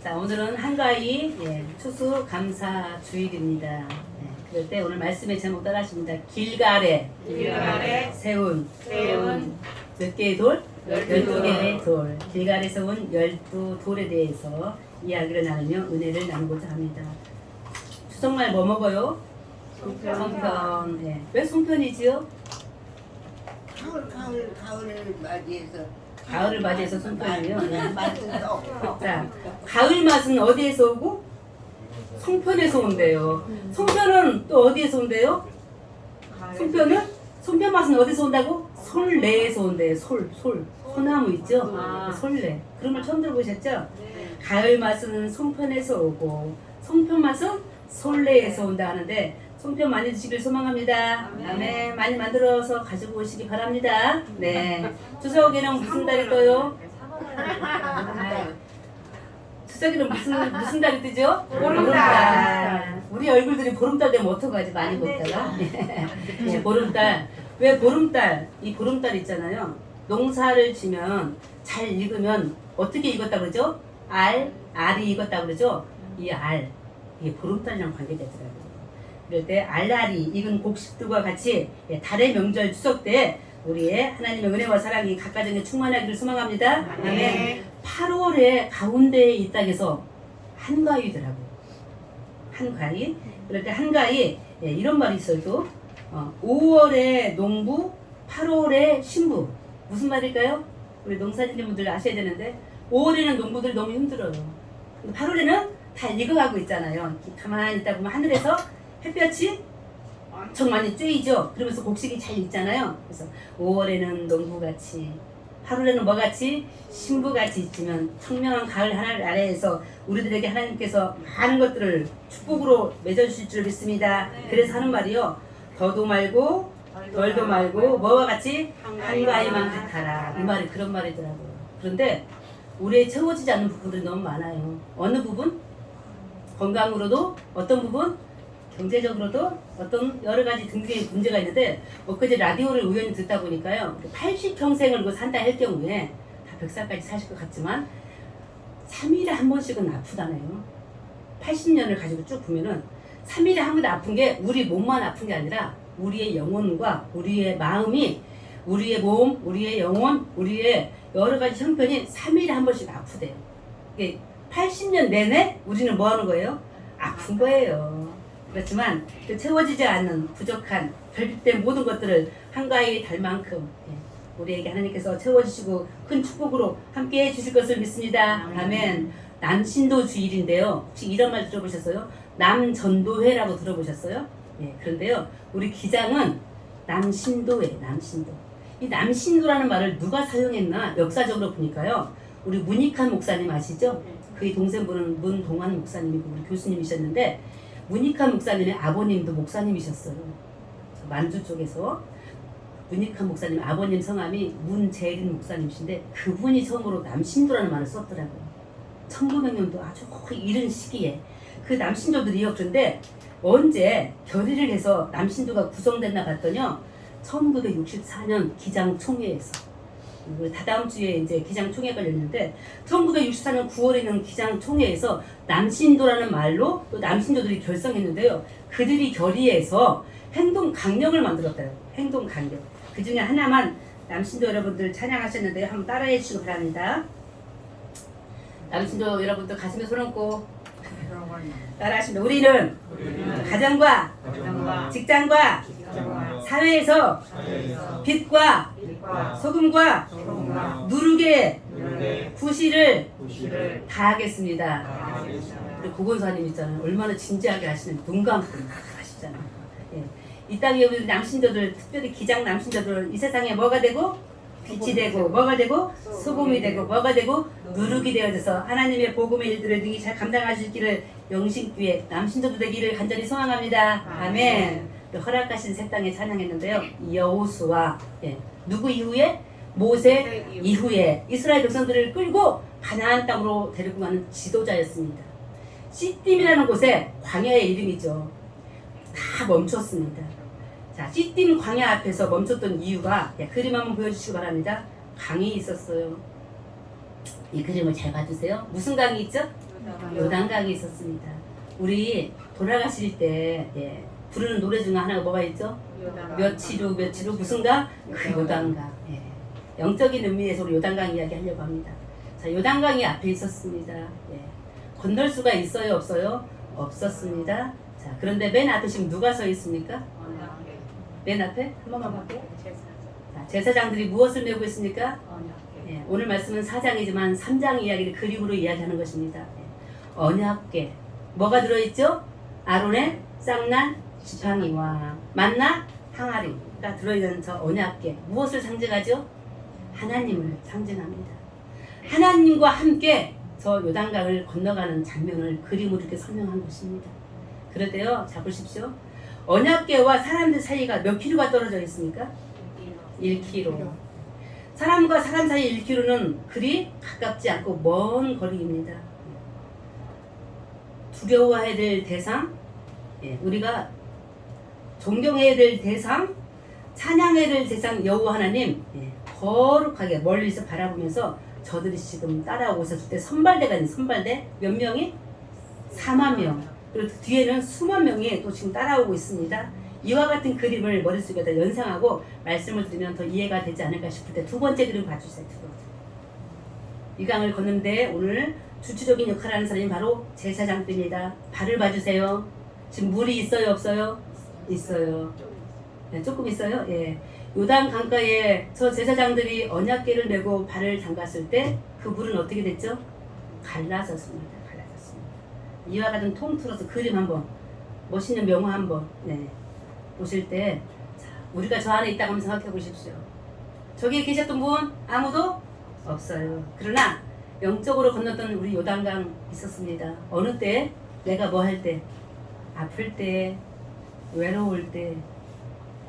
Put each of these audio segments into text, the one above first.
자, 오늘은 한가위 추수감사 주일입니다. 그럴 때 오늘 말씀의 제목 따라하십니다. 길갈에 세운 몇 개의 돌? 12개의 돌. 길갈에 세운 12돌에 대해서 이야기를 나누며 은혜를 나누고자 합니다. 추석날 뭐 먹어요? 송편. 네. 왜 송편이지요? 가을을 맞이해서 송편이요. 자, 가을 맛은 어디에서 오고? 송편에서 온대요. 송편은 또 어디에서 온대요? 송편 맛은 어디서 온다고? 솔내에서 온대요. 소나무 있죠? 솔내. 그런 걸 처음 들어보셨죠? 가을 맛은 송편에서 오고 송편 맛은 솔내에서 온다 하는데 송편 많이 드시길 소망합니다. 아멘. 많이 만들어서 가지고 오시기 바랍니다. 네. 추석에는 무슨 달이 떠요? 추석에는 무슨 달이 뜨죠? 보름달. 우리 얼굴들이 보름달 되면 어떡하지? 많이 먹다가. 네, 보름달. 왜 보름달? 이 보름달 있잖아요. 농사를 지면 잘 익으면 어떻게 익었다 그러죠? 알이 익었다 그러죠? 이 알. 이게 보름달이랑 관계되더라고요. 그럴 때 알알이 익은 곡식들과 같이 달의 명절 추석 때 우리의 하나님의 은혜와 사랑이 각 가정에 충만하기를 소망합니다. 아멘. 8월의 가운데에 있다 해서 한가위더라고요. 한가위. 그럴 때 한가위 이런 말이 있어도 5월의 농부, 8월의 신부. 무슨 말일까요? 우리 농사짓는 분들 아셔야 되는데 5월에는 농부들 너무 힘들어요. 8월에는 다 익어가고 있잖아요. 가만히 있다 보면 하늘에서 햇볕이 엄청 많이 쬐이죠. 그러면서 곡식이 잘 익잖아요. 그래서 5월에는 농부같이 8월에는 뭐같이? 신부같이 있으면 청명한 가을 하늘 아래에서 우리들에게 하나님께서 많은 것들을 축복으로 맺어주실 줄 믿습니다. 그래서 하는 말이요. 더도 말고 덜도 말고 뭐와 같이? 한가위만 같아라. 이 말이 그런 말이더라고요. 그런데 우리의 채워지지 않는 부분들이 너무 많아요. 어느 부분? 건강으로도 어떤 부분? 경제적으로도 어떤 여러 가지 등등의 문제가 있는데 엊그제 라디오를 우연히 듣다 보니까요 80평생을 산다 할 경우에 다 100살까지 사실 것 같지만 3일에 한 번씩은 아프다네요. 80년을 가지고 쭉 보면은 3일에 한 번 아픈 게 우리 몸만 아픈 게 아니라 우리의 영혼과 우리의 마음이 우리의 몸, 우리의 영혼, 우리의 여러 가지 형편이 3일에 한 번씩 아프대요. 이게 80년 내내 우리는 뭐 하는 거예요? 아픈 거예요. 그렇지만 그 채워지지 않는 부족한 결핍된 모든 것들을 한가위 달 만큼 우리에게 하나님께서 채워주시고 큰 축복으로 함께 해주실 것을 믿습니다. 아멘. 남신도 주일인데요. 혹시 이런 말 들어보셨어요? 남전도회라고 들어보셨어요? 네, 그런데요. 우리 기장은 남신도회, 남신도. 이 남신도라는 말을 누가 사용했나 역사적으로 보니까요. 우리 문익환 목사님 아시죠? 그의 동생분은 문동환 목사님이고 우리 교수님이셨는데 문익환 목사님의 아버님도 목사님이셨어요. 만주 쪽에서 문익환 목사님 아버님 성함이 문재린 목사님이신데 그분이 처음으로 남신도라는 말을 썼더라고요. 1900년도 아주 이른 시기에 그 남신도들이요. 그런데 언제 결의를 해서 남신도가 구성됐나 봤더니요. 1964년 기장총회에서 다다음 주에 이제 기장총회가 열렸는데 1964년 9월에 있는 기장총회에서 남신도라는 말로 또 남신도들이 결성했는데요. 그들이 결의해서 행동 강령을 만들었대요. 행동 강령. 그 중에 하나만 남신도 여러분들 찬양하셨는데요. 한번 따라해 주시기 바랍니다. 남신도 여러분들 가슴에 손 얹고 따라하십니다. 우리는 가정과 직장과 사회에서 빛과 소금과 누룩의 구실을 다하겠습니다. 우리 고건사님 있잖아요. 얼마나 진지하게 하시는 눈 감고 하시잖아요. 이 땅에 우리 남신도들 특별히 기장 남신도들 이 세상에 뭐가 되고? 빛이 되고 뭐가 되고? 소금이 되고 뭐가 되고? 누룩이 되어져서 하나님의 복음의 일들을 능히 잘 감당하실 길을 영신교회 남신도들 되기를 간절히 소망합니다. 아멘. 허락하신 새 땅에 찬양했는데요. 여호수아 누구 이후에? 모세 이후에 이스라엘 백성들을 끌고 가나안 땅으로 데리고 가는 지도자였습니다. 시딤이라는 곳에 광야의 이름이죠. 다 멈췄습니다. 자, 시딤 광야 앞에서 멈췄던 이유가 그림 한번 보여주시기 바랍니다. 강이 있었어요. 이 그림을 잘 봐주세요. 무슨 강이 있죠? 요단강이 있었습니다. 우리 돌아가실 때 부르는 노래 중에 하나가 뭐가 있죠? 며칠 후 무슨 강? 그 요단강. 영적인 의미에서 우리 요단강 이야기 하려고 합니다. 자, 요단강이 앞에 있었습니다. 건널 수가 있어요, 없어요? 없었습니다. 자, 그런데 맨 앞에 지금 누가 서 있습니까? 맨 앞에? 한 번만 볼게요. 자, 제사장들이 무엇을 메고 있습니까? 오늘 말씀은 4장이지만 3장 이야기를 그림으로 이야기하는 것입니다. 언약궤. 뭐가 들어있죠? 아론의 쌍난 지팡이와 만나 항아리가 들어있는 저 언약궤. 무엇을 상징하죠? 하나님을 상징합니다. 하나님과 함께 저 요단강을 건너가는 장면을 그림으로 이렇게 설명한 것입니다. 그런데요, 자 보십시오. 언약궤와 사람들 사이가 몇 킬로가 떨어져 있습니까? 1km. 사람과 사람 사이 1km는 그리 가깝지 않고 먼 거리입니다. 두려워해야 될 대상, 우리가 존경해야 될 대상, 찬양해야 될 대상 여호와 하나님, 거룩하게 멀리서 바라보면서 저들이 지금 따라오고 있었을 때 선발대가 있는 선발대 몇 명이? 4만 명. 그리고 뒤에는 수만 명이 또 지금 따라오고 있습니다. 이와 같은 그림을 머릿속에다 연상하고 말씀을 들으면 더 이해가 되지 않을까 싶을 때 두 번째 그림 봐주세요. 두 번째. 이 강을 걷는데 오늘 주체적인 역할을 하는 사람이 바로 제사장들입니다. 발을 봐주세요. 지금 물이 있어요, 없어요? 있어요. 조금 있어요. 요단 강가에 저 제사장들이 언약궤를 메고 발을 담갔을 때 그 물은 어떻게 됐죠? 갈라졌습니다. 이와 같은 통틀어서 그림 한번, 멋있는 명화 한번 보실 때, 자, 우리가 저 안에 있다고 한번 생각해 보십시오. 저기에 계셨던 분 아무도 없어요. 그러나 영적으로 건넜던 우리 요단강 있었습니다. 어느 때? 내가 뭐 할 때? 아플 때, 외로울 때,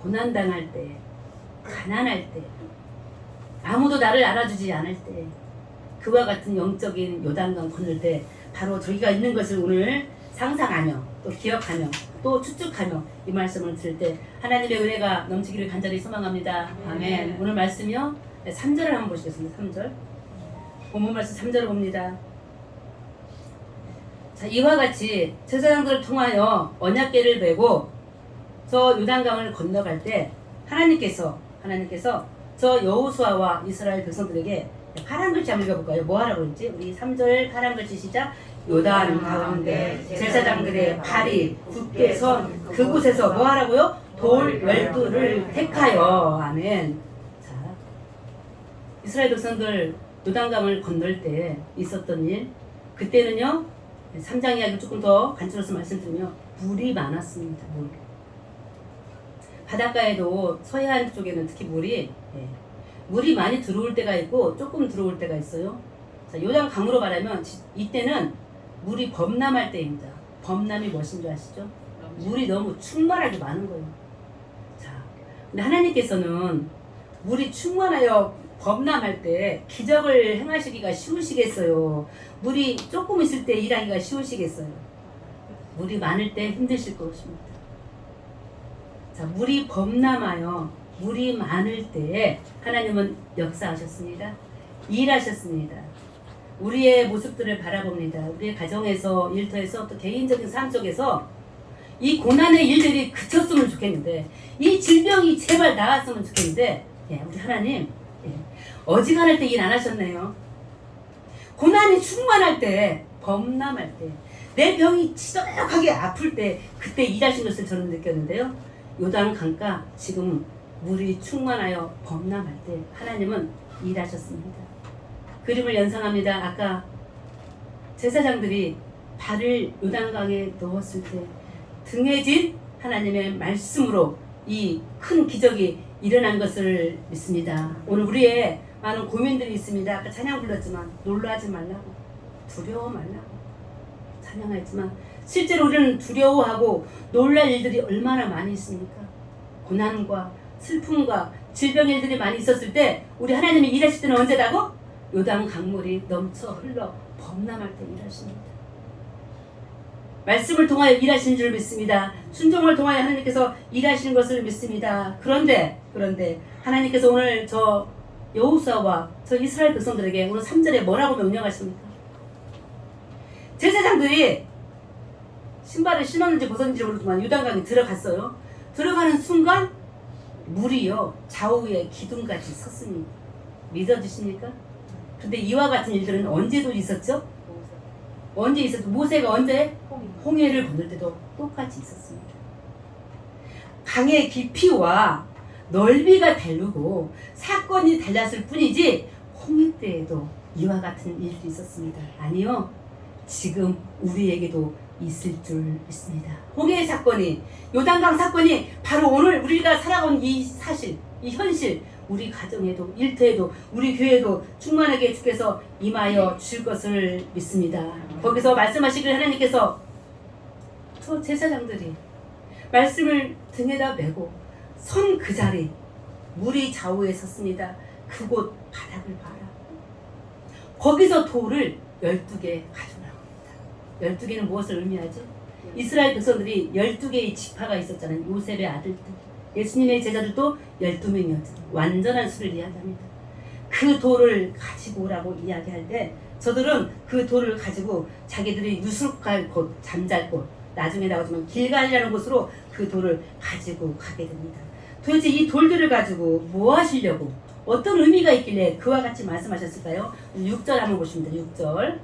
고난당할 때, 가난할 때, 아무도 나를 알아주지 않을 때, 그와 같은 영적인 요단강 건널 때 바로 저기가 있는 것을 오늘 상상하며 또 기억하며 또 추측하며 이 말씀을 들을 때 하나님의 은혜가 넘치기를 간절히 소망합니다. 아멘. 오늘 말씀이요 3절을 한번 보시겠습니다. 3절 본문 말씀 3절을 봅니다. 자, 이와 같이 제사장들을 통하여 언약궤를 메고 저 요단강을 건너갈 때 하나님께서 저 여호수아와 이스라엘 백성들에게 파란 글씨 한번 읽어볼까요? 뭐 하라고 그랬지? 우리 3절 파란 글씨 시작. 요단 가운데 제사장들의 발이 굳게 선 그곳에서 뭐 하라고요? 돌 12를 택하여. 아멘. 자, 이스라엘 백성들 요단강을 건널 때 있었던 일, 그때는요 3장 이야기 조금 더 간추려서 말씀드리면 물이 많았습니다. 바닷가에도 서해안 쪽에는 특히 물이 많이 들어올 때가 있고 조금 들어올 때가 있어요. 자, 요단 강으로 말하면 이때는 물이 범람할 때입니다. 범람이 무엇인 줄 아시죠? 물이 너무 충만하게 많은 거예요. 자, 근데 하나님께서는 물이 충만하여 범람할 때 기적을 행하시기가 쉬우시겠어요? 물이 조금 있을 때 일하기가 쉬우시겠어요? 물이 많을 때 힘드실 것입니다. 자, 물이 범람하여 물이 많을 때 하나님은 역사하셨습니다. 일하셨습니다. 우리의 모습들을 바라봅니다. 우리의 가정에서, 일터에서, 또 개인적인 삶 속에서 이 고난의 일들이 그쳤으면 좋겠는데, 이 질병이 제발 나았으면 좋겠는데, 우리 하나님 어지간할 때 일 안 하셨네요. 고난이 충만할 때, 범람할 때, 내 병이 지독하게 아플 때 그때 일하신 것을 저는 느꼈는데요. 요단 강가 지금 물이 충만하여 범람할 때 하나님은 일하셨습니다. 그림을 연상합니다. 아까 제사장들이 발을 요단강에 넣었을 때 등에 진 하나님의 말씀으로 이 큰 기적이 일어난 것을 믿습니다. 오늘 우리의 많은 고민들이 있습니다. 아까 찬양 불렀지만 놀라지 말라고, 두려워 말라고 찬양했지만 실제로 우리는 두려워하고 놀랄 일들이 얼마나 많이 있습니까? 고난과 슬픔과 질병의 일들이 많이 있었을 때 우리 하나님이 일하실 때는 언제라고? 요단 강물이 넘쳐 흘러 범람할 때 일하십니다. 말씀을 통하여 일하시는 줄 믿습니다. 순종을 통하여 하나님께서 일하시는 것을 믿습니다. 그런데 하나님께서 오늘 저 여호수아와 저 이스라엘 백성들에게 오늘 3절에 뭐라고 명령하십니까? 제사장들이 신발을 신었는지 벗었는지 모르지만 요단강에 들어갔어요. 들어가는 순간 물이요 좌우에 기둥같이 섰습니다. 믿어주십니까? 근데 이와 같은 일들은 언제도 있었죠? 언제 있었죠? 모세가 언제? 홍해를 건널 때도 똑같이 있었습니다. 강의 깊이와 넓이가 다르고 사건이 달랐을 뿐이지 홍해 때에도 이와 같은 일들이 있었습니다. 아니요. 지금 우리에게도 있을 줄 믿습니다. 홍해 사건이, 요단강 사건이 바로 오늘 우리가 살아온 이 사실, 이 현실, 우리 가정에도 일터에도 우리 교회에도 충만하게 주께서 임하여 줄 것을 믿습니다. 거기서 말씀하시길 하나님께서 저 제사장들이 말씀을 등에다 메고 선 그 자리 물이 좌우에 섰습니다. 그곳 바닥을 봐라. 거기서 돌을 12개 가져나옵니다. 12개는 무엇을 의미하죠? 이스라엘 백성들이 12개의 지파가 있었잖아요. 요셉의 아들들. 예수님의 제자들도 12명이었잖아요. 완전한 수를 이야기합니다. 그 돌을 가지고 오라고 이야기할 때 저들은 그 돌을 가지고 자기들이 유숙할 곳, 잠잘 곳, 나중에 나오지만 길갈이라는 곳으로 그 돌을 가지고 가게 됩니다. 도대체 이 돌들을 가지고 뭐 하시려고, 어떤 의미가 있길래 그와 같이 말씀하셨을까요? 6절 한번 보십니다. 6절.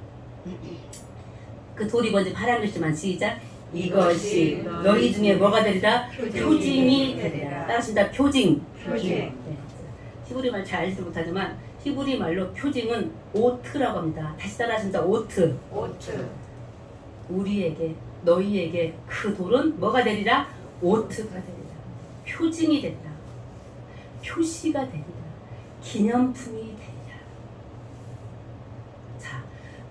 그 돌이 뭔지 파란 글씨만 시작. 이것이 너희 중에 뭐가 되리라? 표징이 되리라. 따라하십니다. 표징. 네. 히브리 말 잘 알지도 못하지만 히브리 말로 표징은 오트라고 합니다. 다시 따라하십니다. 오트. 우리에게, 너희에게 그 돌은 뭐가 되리라? 오트가 되리라. 표징이 되리라. 표시가 되리라. 기념품이 되리라. 자,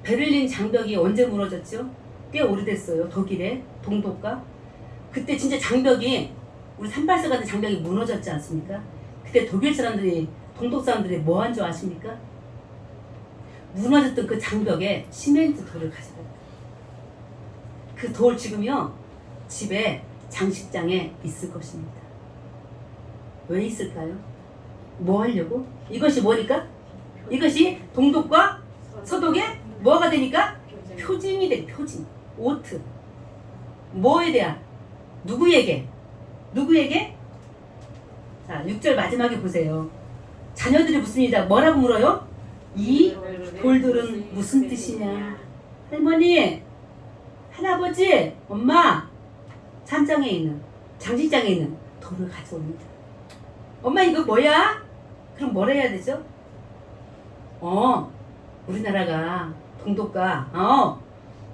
베를린 장벽이 언제 무너졌죠? 꽤 오래됐어요. 독일의 동독가. 그때 진짜 장벽이, 우리 38사 같은 장벽이 무너졌지 않습니까? 그때 독일 사람들이, 동독 사람들이 뭐 한 줄 아십니까? 무너졌던 그 장벽에 시멘트 돌을 가져갔다. 그 돌 지금요 집에 장식장에 있을 것입니다. 왜 있을까요? 뭐 하려고? 이것이 뭐니까? 이것이 동독과 서독의 뭐가 되니까? 표징이 돼. 표징. 오트. 뭐에 대한? 누구에게? 누구에게? 자, 6절 마지막에 보세요. 자녀들이 묻습니다. 뭐라고 물어요? 이 돌들은 무슨 뜻이냐? 할머니, 할아버지, 엄마, 찬장에 있는, 장식장에 있는 돌을 가져옵니다. 엄마 이거 뭐야? 그럼 뭐라 해야 되죠? 우리나라가 동독과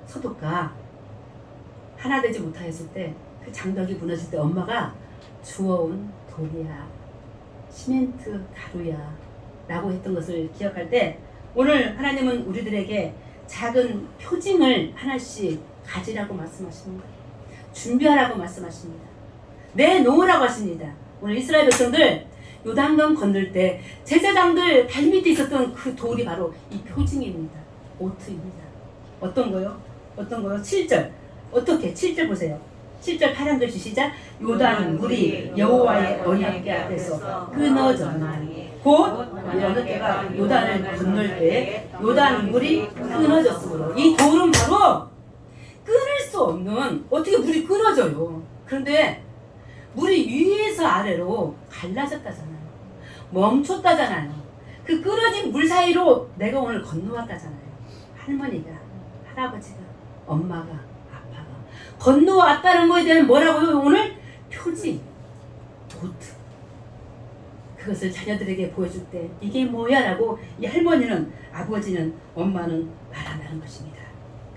서독과 하나 되지 못하였을 때, 그 장벽이 무너질 때 엄마가 주워온 돌이야, 시멘트 가루야 라고 했던 것을 기억할 때, 오늘 하나님은 우리들에게 작은 표징을 하나씩 가지라고 말씀하시는 거예요. 준비하라고 말씀하십니다. 내놓으라고 하십니다. 오늘 이스라엘 백성들 요단강 건널 때 제사장들 발밑에 있었던 그 돌이 바로 이 표징입니다. 오트입니다. 어떤 거요? 어떤 거요? 7절. 어떻게? 7절 보세요. 7절 파란 글씨 시작. 요단 물이 여호와의 언약궤 앞에서 끊어졌나니 곧 어느 때가 요단을 건널 때 요단 물이 끊어졌으므로. 이 돌은 바로 끊을 수 없는, 어떻게 물이 끊어져요. 그런데 물이 위에서 아래로 갈라졌다잖아요. 멈췄다잖아요. 그 끊어진 물 사이로 내가 오늘 건너왔다잖아요. 할머니가, 할아버지가, 엄마가, 아빠가 건너왔다는 거에 대한 뭐라고요? 오늘 표징, 도트. 그것을 자녀들에게 보여줄 때 이게 뭐야? 라고 이 할머니는, 아버지는, 엄마는 말한다는 것입니다.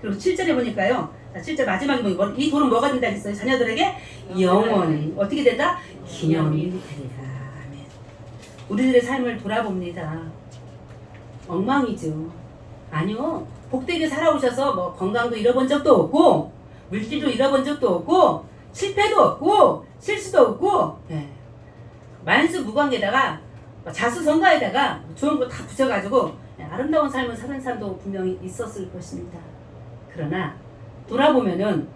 그리고 7절에 보니까요. 자, 7절 마지막에 보니까 이 돌은 뭐가 된다 했어요? 자녀들에게 영원히 어떻게 된다? 기념이 되리라. 아멘. 우리들의 삶을 돌아봅니다. 엉망이죠. 아니요. 복되게 살아오셔서 뭐 건강도 잃어본 적도 없고, 물질도 잃어본 적도 없고, 실패도 없고, 실수도 없고, 만수무강에다가 자수성가에다가 좋은 거 다 붙여가지고 아름다운 삶을 사는 사람도 분명히 있었을 것입니다. 그러나 돌아보면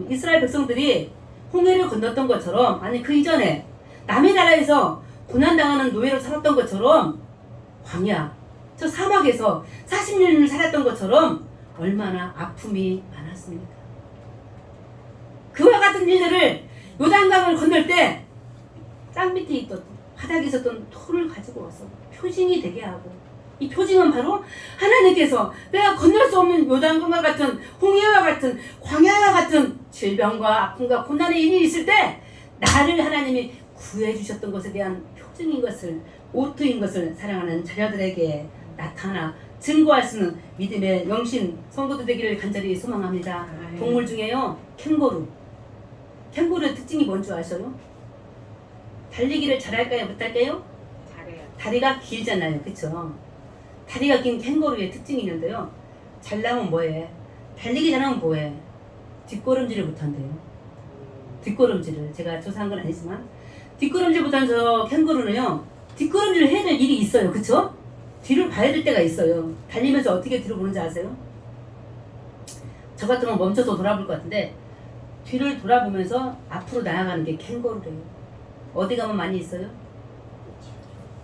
이스라엘 백성들이 홍해를 건넜던 것처럼, 아니 그 이전에 남의 나라에서 고난당하는 노예로 살았던 것처럼, 광야, 저 사막에서 40년을 살았던 것처럼 얼마나 아픔이 많았습니까? 그와 같은 일들을 요단강을 건널 때 땅 밑에 있던 바닥에 있었던 돌을 가지고 와서 표징이 되게 하고, 이 표징은 바로 하나님께서 내가 건널 수 없는 요단강과 같은 홍해와 같은 광야와 같은 질병과 아픔과 고난의 일이 있을 때 나를 하나님이 구해 주셨던 것에 대한 표징인 것을, 오토인 것을 사랑하는 자녀들에게 나타나 증거할 수 있는 믿음의 영신 성도들 되기를 간절히 소망합니다. 동물 중에요, 캥거루. 캥거루의 특징이 뭔 줄 아셔요? 달리기를 잘할까요? 못할까요? 잘해요. 다리가 길잖아요. 그쵸? 다리가 긴 캥거루의 특징이 있는데요. 잘나면 뭐해? 달리기 잘하면 뭐해? 뒷걸음질을 못한대요. 뒷걸음질을. 제가 조사한 건 아니지만 뒷걸음질 못한 저 캥거루는요, 뒷걸음질을 해야 될 일이 있어요. 그쵸? 뒤를 봐야 될 때가 있어요. 달리면서 어떻게 뒤로 보는지 아세요? 저 같으면 멈춰서 돌아볼 것 같은데 뒤를 돌아보면서 앞으로 나아가는 게 캥거루래요. 어디 가면 많이 있어요?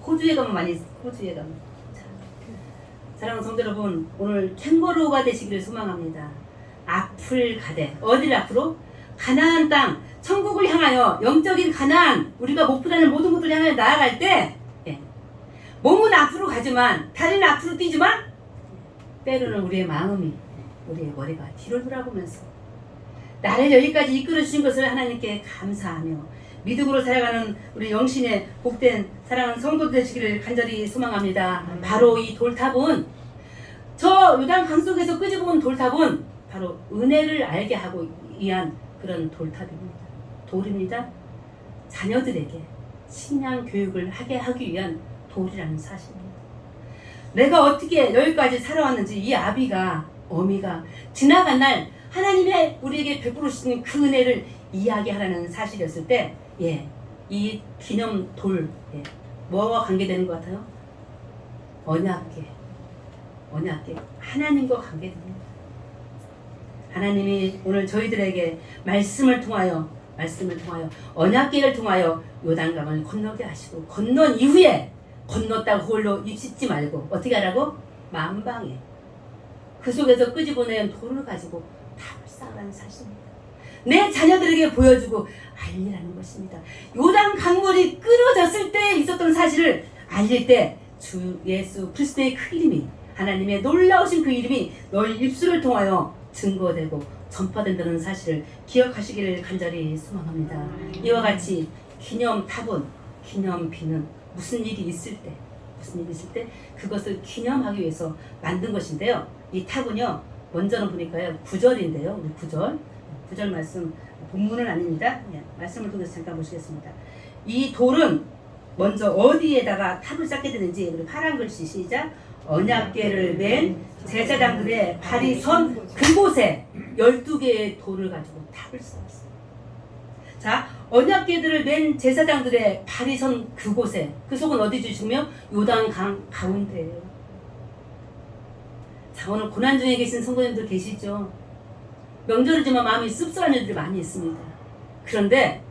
호주에 가면 많이 있어요. 호주에 가면. 자, 사랑하는 성도 여러분, 오늘 캥거루가 되시기를 소망합니다. 앞을 가되, 어디를 앞으로? 가나안 땅, 천국을 향하여, 영적인 가나안, 우리가 목표하는 모든 것들을 향하여 나아갈 때, 몸은 앞으로 가지만, 다리는 앞으로 뛰지만, 때로는 우리의 마음이, 우리의 머리가 뒤를 돌아보면서 나를 여기까지 이끌어 주신 것을 하나님께 감사하며 믿음으로 살아가는 우리 영신의 복된 사랑하는 성도 되시기를 간절히 소망합니다. 바로 이 돌탑은, 저 요단 강 속에서 끄집어온 돌탑은 바로 은혜를 알게 하고 위한 그런 돌탑입니다. 돌입니다. 자녀들에게 신앙 교육을 하게 하기 위한 돌이라는 사실입니다. 내가 어떻게 여기까지 살아왔는지 이 아비가, 어미가 지나간 날 하나님의 우리에게 베풀어 주신 그 은혜를 이야기하라는 사실이었을 때, 이 기념 돌, 뭐와 관계되는 것 같아요? 언약궤, 하나님과 관계됩니다. 하나님이 오늘 저희들에게 말씀을 통하여 언약궤를 통하여 요단강을 건너게 하시고, 건넌 이후에 건넜다고 홀로 입씻지 말고 어떻게 하라고? 만방에 그 속에서 끄집어낸 돌을 가지고 탑을 쌓으라는 사실입니다. 내 자녀들에게 보여주고 알리라는 것입니다. 요단 강물이 끊어졌을 때 있었던 사실을 알릴 때 주 예수 그리스도의 그 이름이, 하나님의 놀라우신 그 이름이 너희 입술을 통하여 증거되고 전파된다는 사실을 기억하시기를 간절히 소망합니다. 이와 같이 기념탑은, 기념비는 무슨 일이 있을 때 그것을 기념하기 위해서 만든 것인데요. 이 탑은요, 먼저는 보니까요 9절인데요. 우리 9절 말씀, 본문은 아닙니다. 말씀을 통해서 잠깐 보시겠습니다. 이 돌은 먼저 어디에다가 탑을 쌓게 되는지, 우리 파란 글씨 시작. 언약궤를 맨 제사장들의 발이 선 그곳에 12개의 돌을 가지고 탑을 쌓았어요. 자, 언약궤들을 맨 제사장들의 발이 선 그곳에, 그 속은 어디 주시면 요단강 가운데예요. 자, 오늘 고난 중에 계신 성도님들 계시죠? 명절이지만 마음이 씁쓸한 일들이 많이 있습니다. 그런데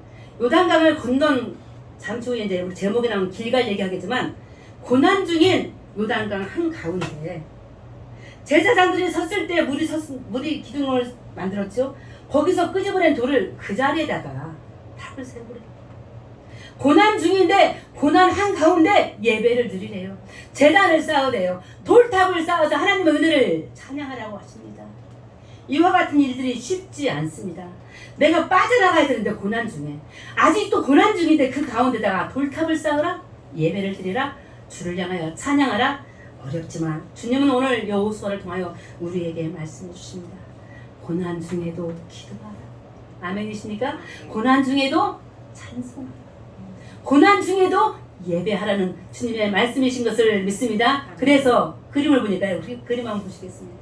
요단강을 건넌 잠시 후에 이제 우리 제목에 나온 길갈 얘기하겠지만, 고난 중인 요단강 한가운데 제사장들이 섰을 때 물이 기둥을 만들었죠. 거기서 끄집어낸 돌을 그 자리에다가 탑을 세우래요. 고난 중인데 고난 한가운데 예배를 드리래요. 제단을 쌓으래요. 돌탑을 쌓아서 하나님의 은혜를 찬양하라고 하십니다. 이와 같은 일들이 쉽지 않습니다. 내가 빠져나가야 되는데 고난 중에, 아직도 고난 중인데 그 가운데다가 돌탑을 쌓으라, 예배를 드리라, 주를 향하여 찬양하라. 어렵지만 주님은 오늘 여호수아를 통하여 우리에게 말씀해 주십니다. 고난 중에도 기도하라. 아멘이십니까? 고난 중에도 찬송하라. 고난 중에도 예배하라는 주님의 말씀이신 것을 믿습니다. 그래서 그림을 보니까 우리 그림 한번 보시겠습니다.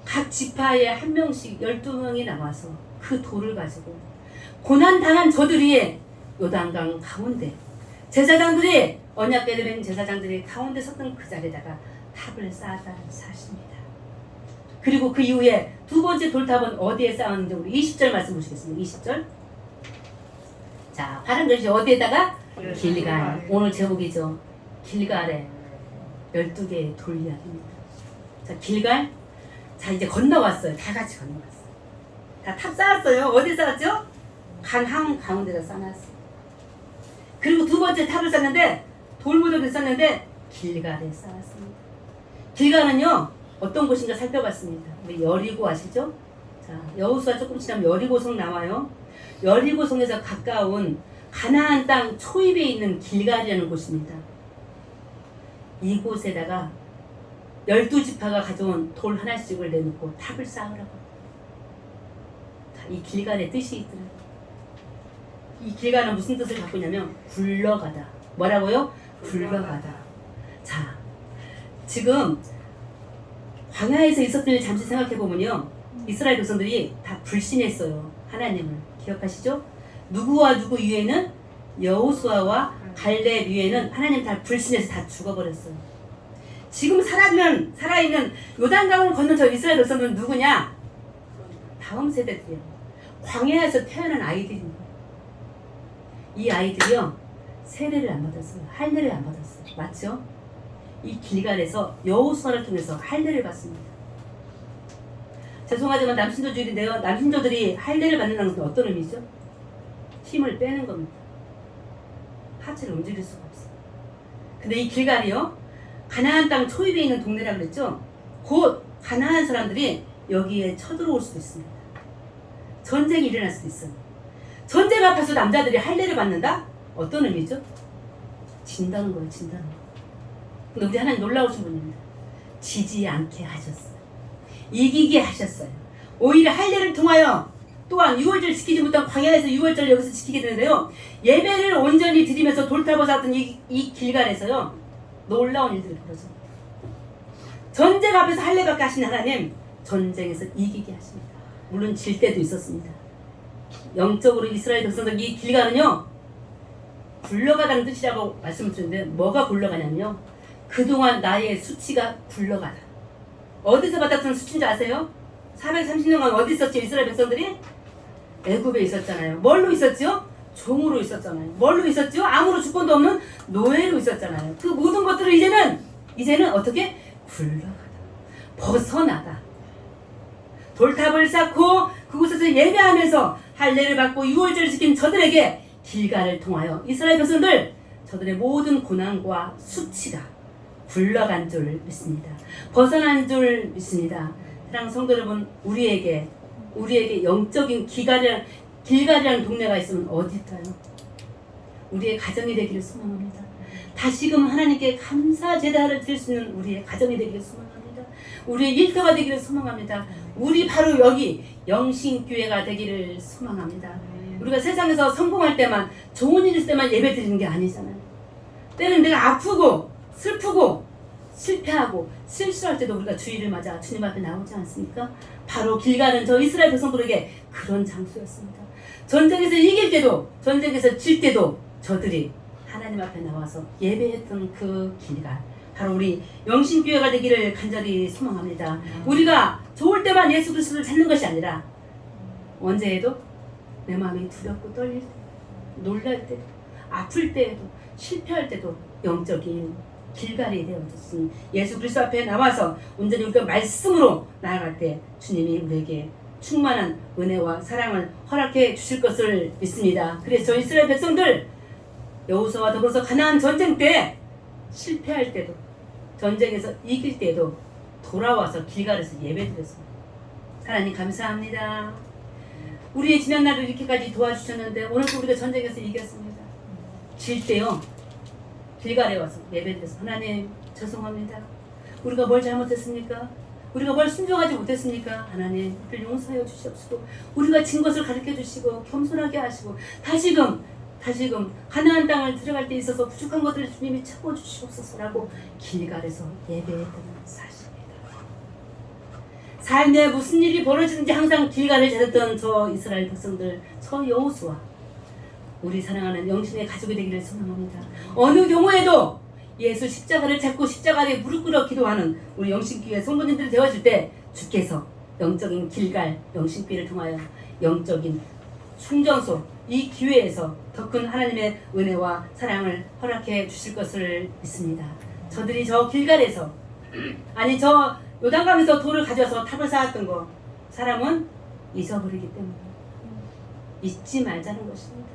각 지파에 한 명씩 12명이 나와서 그 돌을 가지고 고난당한 저들 위에 요단강 가운데, 제사장들이, 언약궤를 맨 제사장들이 가운데 섰던 그 자리에다가 탑을 쌓았다는 사실입니다. 그리고 그 이후에 두 번째 돌탑은 어디에 쌓았는지 우리 20절 말씀 보시겠습니다. 20절. 자, 파란 글씨 어디에다가? 길갈. 오늘 제목이죠. 길갈에 12개의 돌 이야기입니다. 자, 길갈. 자, 이제 건너갔어요. 다 같이 건너갔어요. 다 탑 쌓았어요. 어디 쌓았죠? 강항 가운데다 쌓아놨어요. 그리고 두 번째 탑을 쌓는데 돌무더기를 쌓는데 길갈에 쌓았습니다. 길갈은요 어떤 곳인가 살펴봤습니다. 우리 여리고 아시죠? 자, 여호수아 조금 지나면 여리고성 나와요. 여리고성에서 가까운 가나안 땅 초입에 있는 길갈이라는 곳입니다. 이곳에다가 12지파가 가져온 돌 하나씩을 내놓고 탑을 쌓으라고. 이 길갈의 뜻이 있더라고요. 이 길갈은 무슨 뜻을 갖고 있냐면 굴러가다. 뭐라고요? 굴러가다. 자, 지금 광야에서 있었던 일 잠시 생각해보면요, 이스라엘 백성들이 다 불신했어요. 하나님을. 기억하시죠? 누구와 누구 위에는 여호수아와 갈렙 위에는 하나님 다 불신해서 다 죽어버렸어요. 지금 살아있는 요단강을 건넌 저 이스라엘 백성들은 누구냐? 다음 세대들이요. 광야에서 태어난 아이들입니다. 이 아이들이요 세례를 안 받았어요. 할례를 안 받았어요. 맞죠? 이 길갈에서 여호수아를 통해서 할례를 받습니다. 죄송하지만 남신조들인데요, 남신조들이 할례를 받는다는 것은 어떤 의미죠? 힘을 빼는 겁니다. 하체를 움직일 수가 없어요. 근데 이 길갈이요 가나안 땅 초입에 있는 동네라고 그랬죠? 곧 가나안 사람들이 여기에 쳐들어올 수도 있습니다. 전쟁이 일어날 수도 있어요. 전쟁 앞에서 남자들이 할례를 받는다? 어떤 의미죠? 진다는 거예요. 진다는 거. 근데 우리 하나님 놀라우신 분입니다. 지지 않게 하셨어요. 이기게 하셨어요. 오히려 할례를 통하여 또한 유월절 지키지 못한 광야에서 유월절 여기서 지키게 되는데요, 예배를 온전히 드리면서 돌탑을 쌓았던 이 길갈에서요 놀라운 일들이 벌어집니다. 전쟁 앞에서 할례받게 하신 하나님 전쟁에서 이기게 하십니다. 물론 질 때도 있었습니다. 영적으로 이스라엘 백성들 이 길갈은요 굴러가다는 뜻이라고 말씀을 드렸는데 뭐가 굴러가냐면요, 그동안 나의 수치가 굴러가다. 어디서 받았던 수치인지 아세요? 430년간 어디 있었죠? 이스라엘 백성들이? 애굽에 있었잖아요. 뭘로 있었죠? 종으로 있었잖아요. 뭘로 있었죠? 아무런 주권도 없는 노예로 있었잖아요. 그 모든 것들을 이제는 어떻게? 굴러가다. 벗어나다. 돌탑을 쌓고 그곳에서 예배하면서 할례를 받고 유월절을 지킨 저들에게 길갈을 통하여 이스라엘 백성들 저들의 모든 고난과 수치가 굴러간 줄 믿습니다. 벗어난 줄 믿습니다. 사랑하는 성도 여러분, 우리에게 영적인 길갈이라는 동네가 있으면 어딜까요? 우리의 가정이 되기를 소망합니다. 다시금 하나님께 감사 제단을 드릴 수 있는 우리의 가정이 되기를 소망합니다. 우리의 일터가 되기를 소망합니다. 우리 바로 여기 영신교회가 되기를 소망합니다. 우리가 세상에서 성공할 때만, 좋은 일 있을 때만 예배 드리는 게 아니잖아요. 때는 내가 아프고 슬프고 실패하고 실수할 때도 우리가 주일을 맞아 주님 앞에 나오지 않습니까? 바로 길갈은 저 이스라엘 백성들에게 그런 장소였습니다. 전쟁에서 이길 때도 전쟁에서 질 때도 저들이 하나님 앞에 나와서 예배했던 그 길갈, 바로 우리 영신교회가 되기를 간절히 소망합니다. 우리가 좋을 때만 예수 그리스도를 찾는 것이 아니라 언제에도 내 마음이 두렵고 떨릴 때, 놀랄 때도, 아플 때에도, 실패할 때도 영적인 길갈이 되어졌으니 예수 그리스도 앞에 나와서 온전히 우리가 말씀으로 나아갈 때 주님이 우리에게 충만한 은혜와 사랑을 허락해 주실 것을 믿습니다. 그래서 저 이스라엘 백성들 여호수아와 더불어서 가나안 전쟁 때 실패할 때도 전쟁에서 이길 때도 돌아와서 길갈에서 예배드렸습니다. 하나님 감사합니다. 우리의 지난 날을 이렇게까지 도와주셨는데 오늘도 우리가 전쟁에서 이겼습니다. 질 때요 길갈에 와서 예배드려서 하나님 죄송합니다. 우리가 뭘 잘못했습니까? 우리가 뭘 순종하지 못했습니까? 하나님 우리를 용서하여 주시옵시고 우리가 진 것을 가르쳐 주시고 겸손하게 하시고 다시금 가나안 땅을 들어갈 때 있어서 부족한 것들을 주님이 채워주시옵소서라고 길갈에서 예배했던 사실입니다. 삶에 무슨 일이 벌어지는지 항상 길갈을 찾았던 저 이스라엘 백성들, 저 여호수아, 우리 사랑하는 영신의 가족이 되기를 소망합니다. 어느 경우에도 예수 십자가를 찾고 십자가에 무릎 꿇어 기도하는 우리 영신교회 성도님들이 되어줄 때 주께서 영적인 길갈 영신교회를 통하여 영적인 충전소, 이 기회에서 더 큰 하나님의 은혜와 사랑을 허락해 주실 것을 믿습니다. 저들이 저 길갈에서, 아니 저 요단강에서 돌을 가져와서 탑을 쌓았던 거 사람은 잊어버리기 때문에 잊지 말자는 것입니다.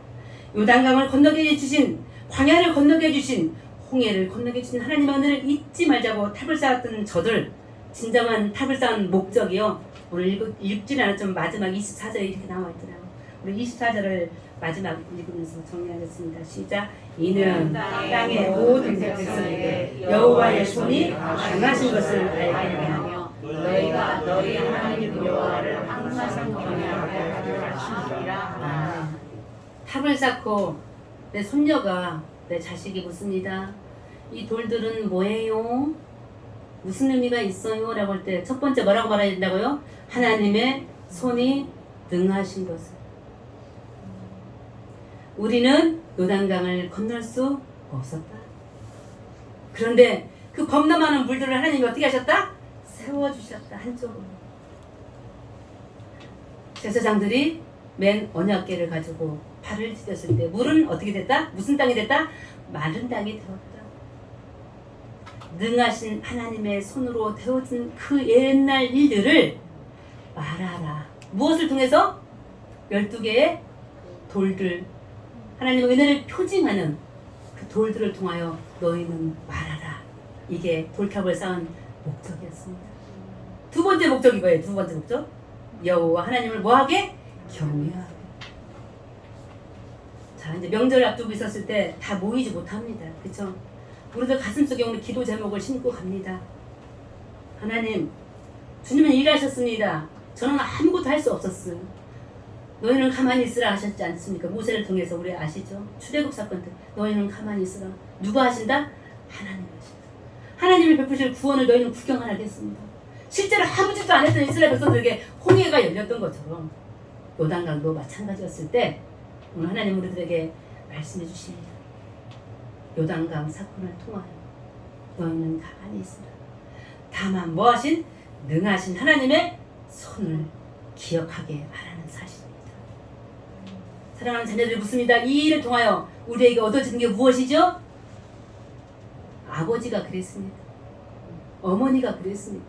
요단강을 건너게 해주신, 광야를 건너게 해주신, 홍해를 건너게 해주신 하나님의 은혜를 잊지 말자고 탑을 쌓았던 저들, 진정한 탑을 쌓은 목적이요, 오늘 읽지 않았지만 마지막 24절에 이렇게 나와 있더라고요. 우리 24절을 마지막 읽으면서 정리하겠습니다. 시작. 이는 땅의 모든 백성에게 여호와의 손이 강하신 것을 알게 하며 너희가 너희 하나님 여호와를 항상 경외하게 하리라 하시니라. 탑을 쌓고 내 손녀가, 내 자식이 묻습니다. 이 돌들은 뭐예요? 무슨 의미가 있어요? 라고 할 때 첫 번째 뭐라고 말해야 된다고요? 하나님의 손이 능하신 것을. 우리는 요단강을 건널 수 없었다. 그런데 그 겁나 많은 물들을 하나님이 어떻게 하셨다? 세워주셨다. 한쪽으로. 제사장들이 맨 언약궤를 가지고 발을 디뎠을 때 물은 어떻게 됐다? 무슨 땅이 됐다? 마른 땅이 되었다. 능하신 하나님의 손으로 되어진 그 옛날 일들을 말하라. 무엇을 통해서? 12개의 돌들, 하나님의 은혜를 표징하는 그 돌들을 통하여 너희는 말하라. 이게 돌탑을 쌓은 목적이었습니다. 두 번째 목적이 뭐예요? 두 번째 목적? 여호와 하나님을 뭐하게? 경외하게. 자, 이제 명절 앞두고 있었을 때 다 모이지 못합니다. 그쵸? 우리들 가슴속에 오늘 기도 제목을 심고 갑니다. 하나님, 주님은 일하셨습니다. 저는 아무것도 할 수 없었어요. 너희는 가만히 있으라 하셨지 않습니까? 모세를 통해서 우리 아시죠? 출애굽 사건 때 너희는 가만히 있으라. 누가 하신다? 하나님 하신다. 하나님이 베푸실 구원을 너희는 구경하라 했습니다. 실제로 아무 짓도 안 했던 이스라엘 백성들에게 홍해가 열렸던 것처럼 요단강도 마찬가지였을 때 오늘 하나님 우리들에게 말씀해 주십니다. 요단강 사건을 통하여 너희는 가만히 있으라. 다만 뭐하신? 능하신 하나님의 손을 기억하게 하라는 사실입니다. 사랑하는 자녀들이 묻습니다. 이 일을 통하여 우리에게 얻어지는 게 무엇이죠? 아버지가 그랬습니다. 어머니가 그랬습니다.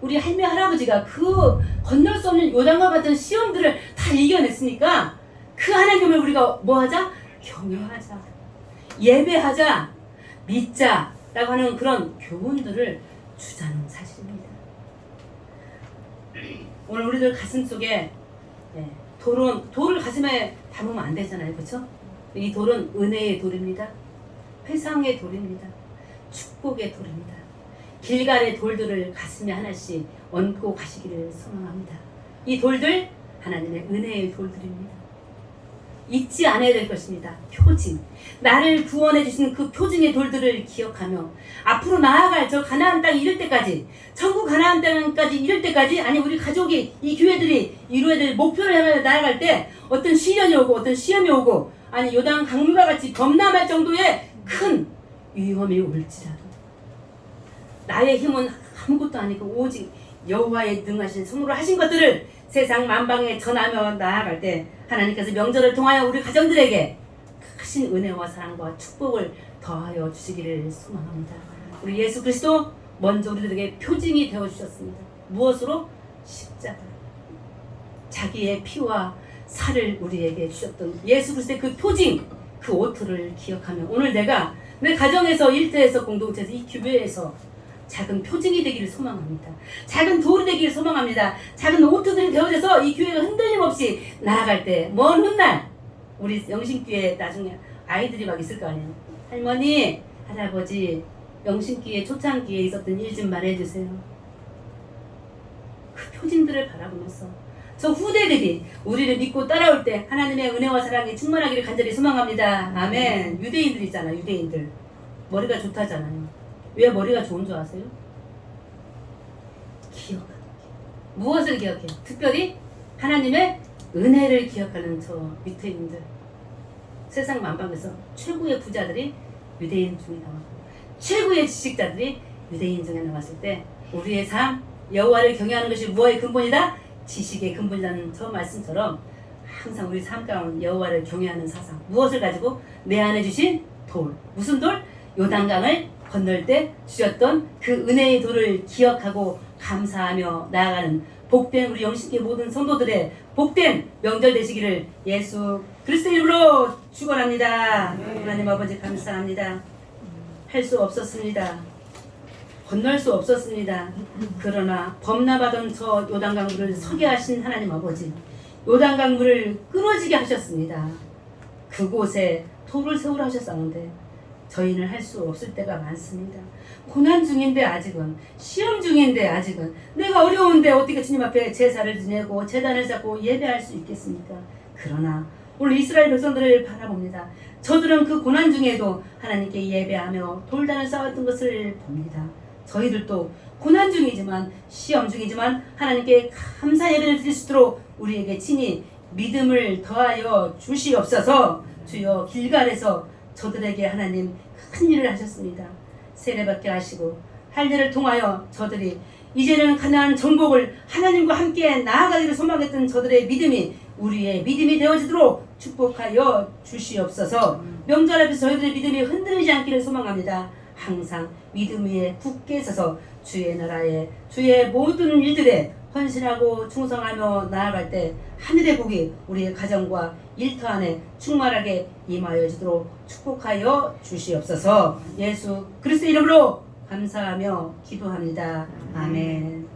우리 할매 할아버지가 그 건널 수 없는 요단과 같은 시험들을 다 이겨냈으니까 그 하나님을 우리가 뭐하자? 경외하자, 예배하자, 믿자 라고 하는 그런 교훈들을 주자는 사실입니다. 오늘 우리들 가슴속에 돌을 가슴에 담으면 안 되잖아요. 그렇죠? 이 돌은 은혜의 돌입니다. 회상의 돌입니다. 축복의 돌입니다. 길갈의 돌들을 가슴에 하나씩 얹고 가시기를 소망합니다. 이 돌들 하나님의 은혜의 돌들입니다. 잊지 않아야 될 것입니다. 표징. 나를 구원해 주신 그 표징의 돌들을 기억하며 앞으로 나아갈 저 가나안 땅 이를 때까지, 천국 가나안 땅까지 이를 때까지, 아니 우리 가족이, 이 교회들이 이루어야 될 목표를 향해 나아갈 때 어떤 시련이 오고 어떤 시험이 오고, 아니 요단 강물과 같이 범람할 정도의 큰 위험이 올지라도 나의 힘은 아무것도 아니고 오직 여호와의 능하신 손으로 하신 것들을 세상 만방에 전하며 나아갈 때 하나님께서 명절을 통하여 우리 가정들에게 크신 은혜와 사랑과 축복을 더하여 주시기를 소망합니다. 우리 예수 그리스도 먼저 우리들에게 표징이 되어주셨습니다. 무엇으로? 십자가. 자기의 피와 살을 우리에게 주셨던 예수 그리스도의 그 표징, 그 오토를 기억하며 오늘 내가 내 가정에서, 일터에서, 공동체에서, 이 교회에서 작은 표징이 되기를 소망합니다. 작은 돌이 되기를 소망합니다. 작은 오토들이 되어져서 이 교회가 흔들림 없이 나아갈 때 먼 훗날 우리 영신교회 나중에 아이들이 막 있을 거 아니에요. 할머니, 할아버지, 영신교회 초창기에 있었던 일 좀 말해주세요. 그 표징들을 바라보면서 저 후대들이 우리를 믿고 따라올 때 하나님의 은혜와 사랑이 충만하기를 간절히 소망합니다. 아멘. 유대인들 있잖아, 유대인들. 머리가 좋다잖아요. 왜 머리가 좋은 줄 아세요? 기억하는 게. 무엇을 기억해요? 특별히 하나님의 은혜를 기억하는 저 유대인들. 세상 만방에서 최고의 부자들이 유대인 중에 나왔고 최고의 지식자들이 유대인 중에 나왔을 때 우리의 삶, 여호와를 경외하는 것이 무엇의 근본이다? 지식의 근본이라는 저 말씀처럼 항상 우리 삶 가운데 여호와를 경외하는 사상, 무엇을 가지고? 내 안에 주신 돌. 무슨 돌? 요단강을 건널 때 주셨던 그 은혜의 도를 기억하고 감사하며 나아가는 복된 우리 영신교회 모든 성도들의 복된 명절 되시기를 예수 그리스도 이름으로 축원합니다. 하나님 아버지 감사합니다. 할 수 없었습니다. 건널 수 없었습니다. 그러나 범람하던 저 요단강물을 서게 하신 하나님 아버지, 요단강물을 끊어지게 하셨습니다. 그곳에 돌을 세우라 하셨었는데 저희는 할 수 없을 때가 많습니다. 고난 중인데 아직은, 시험 중인데 아직은, 내가 어려운데 어떻게 주님 앞에 제사를 지내고 재단을 잡고 예배할 수 있겠습니까? 그러나 오늘 이스라엘 백성들을 바라봅니다. 저들은 그 고난 중에도 하나님께 예배하며 돌단을 쌓았던 것을 봅니다. 저희들도 고난 중이지만, 시험 중이지만 하나님께 감사 예배를 드릴 수 있도록 우리에게 친히 믿음을 더하여 주시옵소서. 주여, 길갈에서 저들에게 하나님 큰 일을 하셨습니다. 세례받게 하시고 할 일을 통하여 저들이 이제는 가나안 정복을 하나님과 함께 나아가기를 소망했던 저들의 믿음이 우리의 믿음이 되어지도록 축복하여 주시옵소서. 명절 앞에서 저희들의 믿음이 흔들리지 않기를 소망합니다. 항상 믿음 위에 굳게 서서 주의 나라에, 주의 모든 일들에 헌신하고 충성하며 나아갈 때 하늘의 복이 우리의 가정과 일터 안에 충만하게 임하여 주도록 축복하여 주시옵소서. 예수 그리스도 이름으로 감사하며 기도합니다. 아멘.